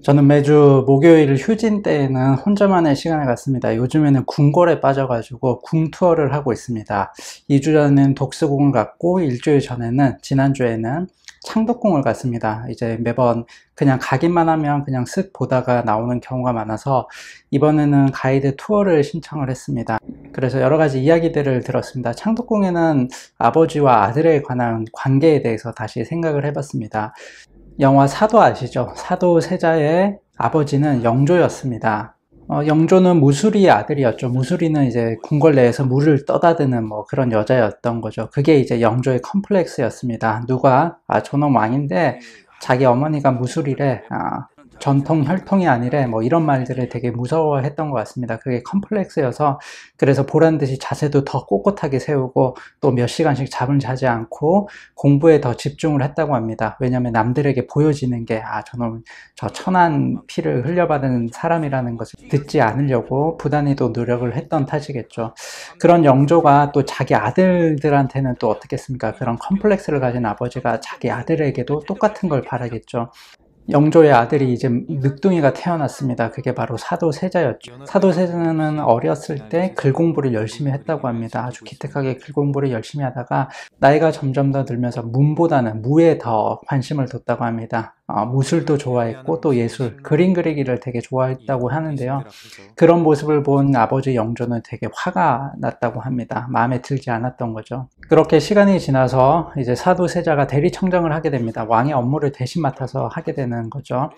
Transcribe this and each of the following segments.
저는 매주 목요일 휴진 때에는 혼자만의 시간을 갖습니다. 요즘에는 궁궐에 빠져가지고 궁투어를 하고 있습니다. 2주 전에는 독서공을 갔고 일주일 전에는 지난주에는 창덕궁을 갔습니다. 이제 매번 그냥 가기만 하면 그냥 쓱 보다가 나오는 경우가 많아서 이번에는 가이드 투어를 신청을 했습니다. 그래서 여러 가지 이야기들을 들었습니다. 창덕궁에는 아버지와 아들에 관한 관계에 대해서 다시 생각을 해봤습니다. 영화 사도 아시죠? 사도 세자의 아버지는 영조였습니다. 영조는 무수리의 아들이었죠. 무수리는 이제 궁궐 내에서 물을 떠다드는 뭐 그런 여자였던 거죠. 그게 이제 영조의 컴플렉스였습니다. 누가 저놈 왕인데 자기 어머니가 무수리래, 전통 혈통이 아니래, 뭐 이런 말들을 되게 무서워했던 것 같습니다. 그게 컴플렉스여서 그래서 보란듯이 자세도 더 꼿꼿하게 세우고 또 몇 시간씩 잠을 자지 않고 공부에 더 집중을 했다고 합니다. 왜냐하면 남들에게 보여지는 게 저놈 저 천한 피를 흘려받은 사람이라는 것을 듣지 않으려고 부단히도 노력을 했던 탓이겠죠. 그런 영조가 또 자기 아들들한테는 또 어떻겠습니까? 그런 컴플렉스를 가진 아버지가 자기 아들에게도 똑같은 걸 바라겠죠. 영조의 아들이 이제 늑둥이가 태어났습니다. 그게 바로 사도세자였죠. 사도세자는 어렸을 때 글 공부를 열심히 했다고 합니다. 아주 기특하게 글 공부를 열심히 하다가 나이가 점점 더 들면서 문보다는 무에 더 관심을 뒀다고 합니다. 무술도 좋아했고 또 예술, 그림 그리기를 되게 좋아했다고 하는데요. 그런 모습을 본 아버지 영조는 되게 화가 났다고 합니다. 마음에 들지 않았던 거죠. 그렇게 시간이 지나서 이제 사도세자가 대리청정을 하게 됩니다. 왕의 업무를 대신 맡아서 하게 되는 거죠.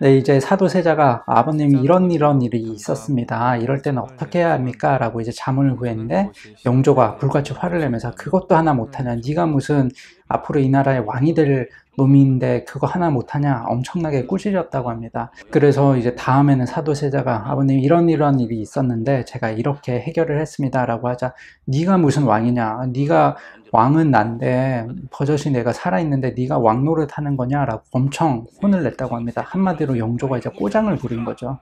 네, 이제 사도세자가 아버님 이런 일이 있었습니다. 이럴 때는 어떻게 해야 합니까? 라고 이제 자문을 구했는데 영조가 불같이 화를 내면서 그것도 하나 못하냐? 네가 무슨 앞으로 이 나라의 왕이 될 놈인데 그거 하나 못하냐? 엄청나게 꾸짖었다고 합니다. 그래서 이제 다음에는 사도세자가 아버님 이런 일이 있었는데 제가 이렇게 해결을 했습니다. 라고 하자 네가 무슨 왕이냐? 네가 왕은 난데 버젓이 내가 살아있는데 네가 왕 노릇하는 거냐? 라고 엄청 혼을 냈다고 합니다. 한마디로 영조가 이제 꼬장을 부린 거죠.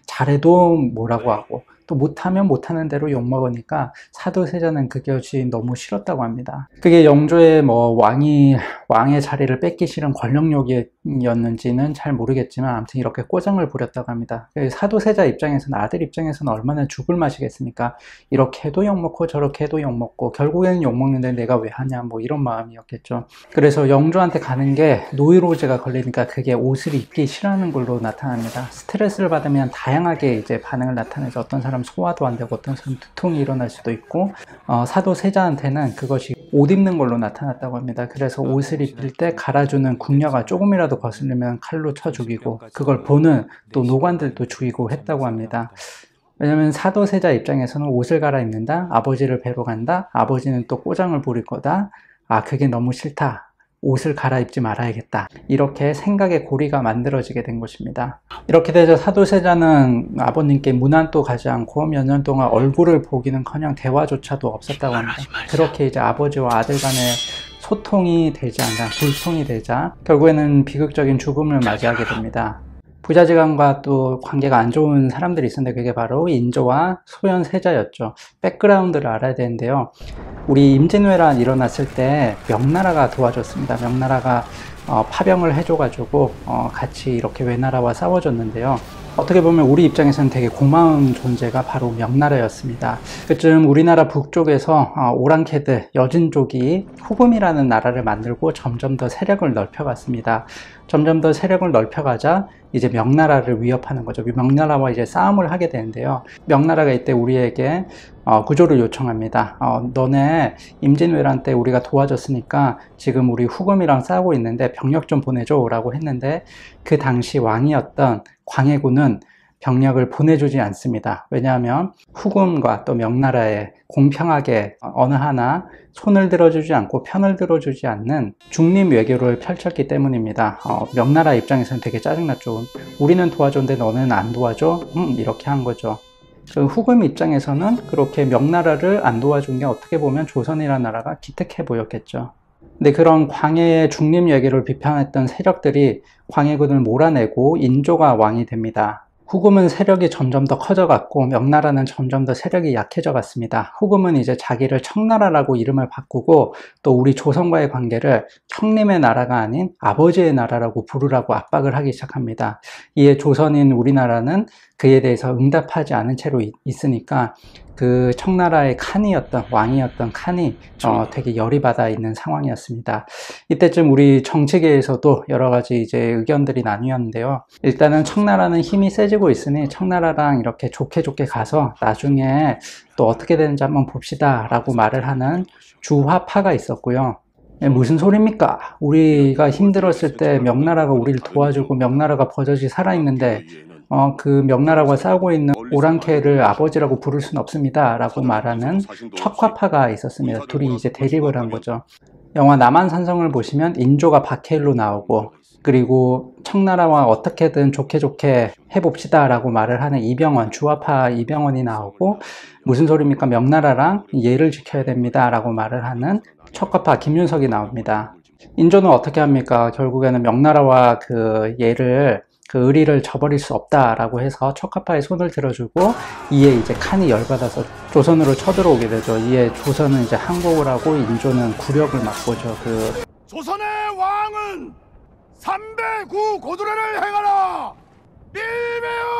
잘해도 뭐라고 하고 또 못하면 못하는 대로 욕먹으니까 사도세자는 그것이 너무 싫었다고 합니다. 그게 영조의 뭐 왕의 자리를 뺏기 싫은 권력욕이었는지는 잘 모르겠지만 아무튼 이렇게 꼬장을 부렸다고 합니다. 사도세자 입장에서는 아들 입장에서는 얼마나 죽을 맛이겠습니까? 이렇게 해도 욕먹고 저렇게 해도 욕먹고 결국에는 욕먹는데 내가 왜 하냐 뭐 이런 마음이었겠죠. 그래서 영조한테 가는 게 노이로제가 걸리니까 그게 옷을 입기 싫어하는 걸로 나타납니다. 스트레스를 받으면 다양하게 이제 반응을 나타내죠. 어떤 사람 소화도 안 되고 어떤 사람 두통이 일어날 수도 있고 사도세자한테는 그것이 옷 입는 걸로 나타났다고 합니다. 그래서 옷을 입힐 때 갈아주는 궁녀가 조금이라도 거슬리면 칼로 쳐 죽이고 그걸 보는 또 노관들도 죽이고 했다고 합니다. 왜냐면 사도세자 입장에서는 옷을 갈아입는다, 아버지를 뵈러 간다, 아버지는 또 꼬장을 부릴 거다, 그게 너무 싫다, 옷을 갈아입지 말아야겠다, 이렇게 생각의 고리가 만들어지게 된 것입니다. 이렇게 되자 사도세자는 아버님께 문안도 가지 않고 몇 년 동안 얼굴을 보기는커녕 대화조차도 없었다고 합니다. 그렇게 이제 아버지와 아들 간의 소통이 되지 않자, 불통이 되자 결국에는 비극적인 죽음을 맞이하게 됩니다. 부자지간과 또 관계가 안 좋은 사람들이 있었는데 그게 바로 인조와 소현세자였죠. 백그라운드를 알아야 되는데요. 우리 임진왜란 일어났을 때 명나라가 도와줬습니다. 명나라가 파병을 해줘가지고 같이 이렇게 왜나라와 싸워줬는데요. 어떻게 보면 우리 입장에서는 되게 고마운 존재가 바로 명나라였습니다. 그쯤 우리나라 북쪽에서 오랑캐들, 여진족이 후금이라는 나라를 만들고 점점 더 세력을 넓혀갔습니다. 점점 더 세력을 넓혀가자 이제 명나라를 위협하는 거죠. 명나라와 이제 싸움을 하게 되는데요. 명나라가 이때 우리에게 구조를 요청합니다. 너네 임진왜란 때 우리가 도와줬으니까 지금 우리 후금이랑 싸우고 있는데 병력 좀 보내줘 라고 했는데 그 당시 왕이었던 광해군은 병력을 보내주지 않습니다. 왜냐하면 후금과 또 명나라에 공평하게 어느 하나 손을 들어주지 않고 편을 들어주지 않는 중립 외교를 펼쳤기 때문입니다. 명나라 입장에서는 되게 짜증났죠. 우리는 도와줬는데 너는 안 도와줘? 이렇게 한 거죠. 그 후금 입장에서는 그렇게 명나라를 안 도와준 게 어떻게 보면 조선이라는 나라가 기특해 보였겠죠. 근데 그런 광해의 중립 외교를 비판했던 세력들이 광해군을 몰아내고 인조가 왕이 됩니다. 후금은 세력이 점점 더 커져갔고 명나라는 점점 더 세력이 약해져 갔습니다. 후금은 이제 자기를 청나라라고 이름을 바꾸고 또 우리 조선과의 관계를 형님의 나라가 아닌 아버지의 나라라고 부르라고 압박을 하기 시작합니다. 이에 조선인 우리나라는 그에 대해서 응답하지 않은 채로 있으니까 그 청나라의 칸이었던 왕이었던 칸이 되게 열이 받아 있는 상황이었습니다. 이때쯤 우리 정치계에서도 여러 가지 이제 의견들이 나뉘었는데요. 일단은 청나라는 힘이 세지고 있으니 청나라랑 이렇게 좋게 가서 나중에 또 어떻게 되는지 한번 봅시다 라고 말을 하는 주화파가 있었고요. 무슨 소리입니까? 우리가 힘들었을 때 명나라가 우리를 도와주고 명나라가 버젓이 살아있는데 그 명나라와 싸우고 있는 오랑캐를 아버지라고 부를 수는 없습니다 라고 말하는 척화파가 있었습니다. 둘이 이제 대립을 한 거죠. 영화 남한산성을 보시면 인조가 박해일로 나오고 그리고 청나라와 어떻게든 좋게 해봅시다 라고 말을 하는 이병헌, 주화파 이병헌이 나오고 무슨 소리입니까? 명나라랑 예를 지켜야 됩니다 라고 말을 하는 척화파 김윤석이 나옵니다. 인조는 어떻게 합니까? 결국에는 명나라와 그 의리를 저버릴 수 없다라고 해서 척화파의 손을 들어주고 이에 이제 칸이 열받아서 조선으로 쳐들어오게 되죠. 이에 조선은 이제 항복을 하고 인조는 굴욕을 맛보죠. 조선의 왕은 309 고두례를 행하라! 밀매요!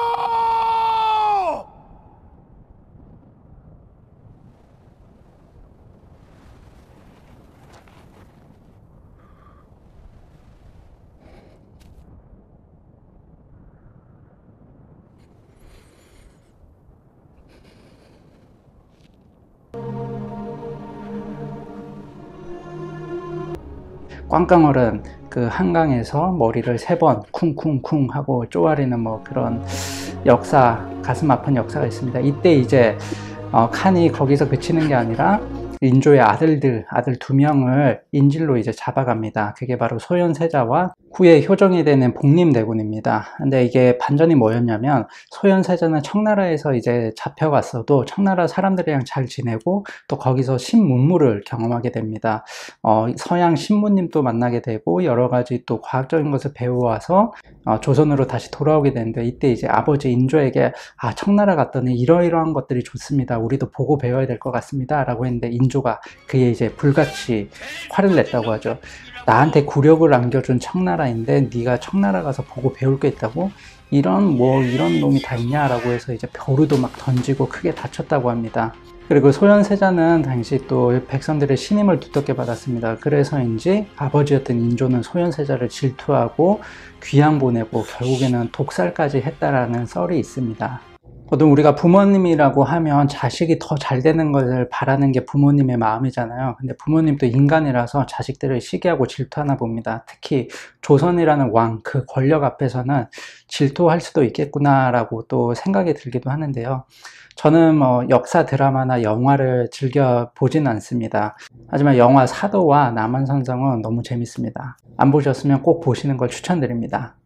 꽝깡어른 그 한강에서 머리를 3번 쿵쿵쿵 하고 쪼아리는 뭐 그런 역사, 가슴 아픈 역사가 있습니다. 이때 이제 칸이 거기서 그치는 게 아니라 인조의 아들 2명을 인질로 이제 잡아갑니다. 그게 바로 소현세자와 후에 효정이 되는 복림대군입니다. 근데 이게 반전이 뭐였냐면 소현세자는 청나라에서 이제 잡혀갔어도 청나라 사람들이랑 잘 지내고 또 거기서 신문물을 경험하게 됩니다. 서양 신부님도 만나게 되고 여러 가지 또 과학적인 것을 배워와서 조선으로 다시 돌아오게 되는데 이때 이제 아버지 인조에게 청나라 갔더니 이러이러한 것들이 좋습니다. 우리도 보고 배워야 될 것 같습니다. 라고 했는데 인조가 그에 이제 불같이 화를 냈다고 하죠. 나한테 굴욕을 안겨준 청나라인데 네가 청나라 가서 보고 배울 게 있다고? 이런 놈이 다 있냐라고 해서 이제 벼루도 막 던지고 크게 다쳤다고 합니다. 그리고 소현세자는 당시 또 백성들의 신임을 두텁게 받았습니다. 그래서인지 아버지였던 인조는 소현세자를 질투하고 귀양 보내고 결국에는 독살까지 했다라는 썰이 있습니다. 보통 우리가 부모님이라고 하면 자식이 더 잘 되는 것을 바라는 게 부모님의 마음이잖아요. 근데 부모님도 인간이라서 자식들을 시기하고 질투하나 봅니다. 특히 조선이라는 왕, 그 권력 앞에서는 질투할 수도 있겠구나라고 또 생각이 들기도 하는데요. 저는 역사 드라마나 영화를 즐겨 보진 않습니다. 하지만 영화 사도와 남한산성은 너무 재밌습니다. 안 보셨으면 꼭 보시는 걸 추천드립니다.